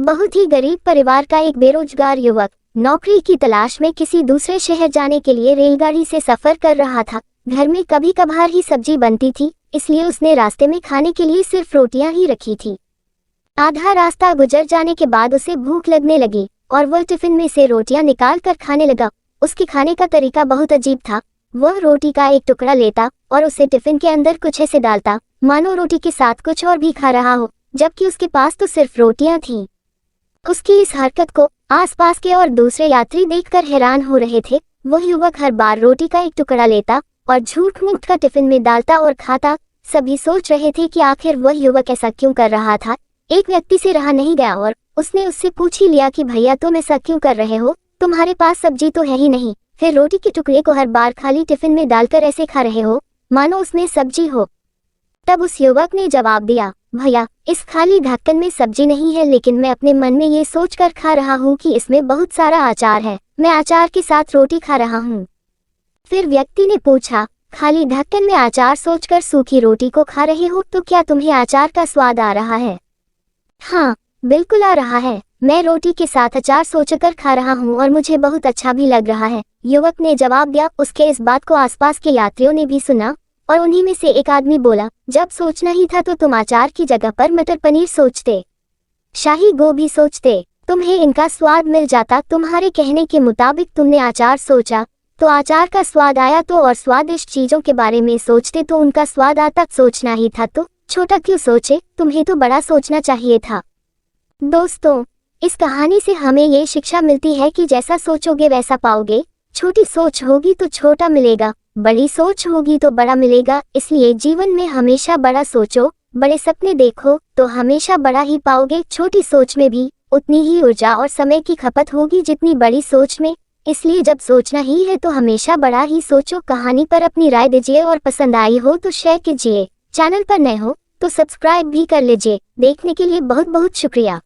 बहुत ही गरीब परिवार का एक बेरोजगार युवक नौकरी की तलाश में किसी दूसरे शहर जाने के लिए रेलगाड़ी से सफर कर रहा था। घर में कभी कभार ही सब्जी बनती थी, इसलिए उसने रास्ते में खाने के लिए सिर्फ रोटियां ही रखी थी। आधा रास्ता गुजर जाने के बाद उसे भूख लगने लगी और वह टिफिन में से रोटियां निकाल कर खाने लगा। उसके खाने का तरीका बहुत अजीब था। वह रोटी का एक टुकड़ा लेता और उसे टिफिन के अंदर कुछ ऐसे डालता मानो रोटी के साथ कुछ और भी खा रहा हो, जबकि उसके पास तो सिर्फ रोटियां थीं। उसकी इस हरकत को आसपास के और दूसरे यात्री देखकर हैरान हो रहे थे। वह युवक हर बार रोटी का एक टुकड़ा लेता और झूठ-मूठ का टिफिन में डालता और खाता। सभी सोच रहे थे कि आखिर वह युवक ऐसा क्यों कर रहा था। एक व्यक्ति से रहा नहीं गया और उसने उससे पूछ ही लिया कि भैया तुम ऐसा क्यों कर रहे हो, तुम्हारे पास सब्जी तो है ही नहीं, फिर रोटी के टुकड़े को हर बार खाली टिफिन में डालकर ऐसे खा रहे हो मानो उसमें सब्जी हो। तब उस युवक ने जवाब दिया, भैया इस खाली ढक्कन में सब्जी नहीं है, लेकिन मैं अपने मन में ये सोचकर खा रहा हूँ कि इसमें बहुत सारा अचार है, मैं अचार के साथ रोटी खा रहा हूँ। फिर व्यक्ति ने पूछा, खाली ढक्कन में अचार सोचकर सूखी रोटी को खा रहे हो, तो क्या तुम्हें अचार का स्वाद आ रहा है? हाँ बिल्कुल आ रहा है, मैं रोटी के साथ अचार सोचकर खा रहा हूँ और मुझे बहुत अच्छा भी लग रहा है, युवक ने जवाब दिया। उसके इस बात को आसपास के यात्रियों ने भी सुना और उन्हीं में से एक आदमी बोला, जब सोचना ही था तो तुम अचार की जगह पर मटर पनीर सोचते, शाही गोभी सोचते, तुम्हें इनका स्वाद मिल जाता। तुम्हारे कहने के मुताबिक तुमने अचार सोचा तो अचार का स्वाद आया, तो और स्वादिष्ट चीजों के बारे में सोचते तो उनका स्वाद आता। सोचना ही था तो छोटा क्यों सोचे, तुम्हें तो बड़ा सोचना चाहिए था। दोस्तों, इस कहानी से हमें ये शिक्षा मिलती है कि जैसा सोचोगे वैसा पाओगे। छोटी सोच होगी तो छोटा मिलेगा, बड़ी सोच होगी तो बड़ा मिलेगा। इसलिए जीवन में हमेशा बड़ा सोचो, बड़े सपने देखो तो हमेशा बड़ा ही पाओगे। छोटी सोच में भी उतनी ही ऊर्जा और समय की खपत होगी जितनी बड़ी सोच में। इसलिए जब सोचना ही है तो हमेशा बड़ा ही सोचो। कहानी पर अपनी राय दीजिए और पसंद आई हो तो शेयर कीजिए। चैनल पर नए हो तो सब्सक्राइब भी कर लीजिए। देखने के लिए बहुत बहुत शुक्रिया।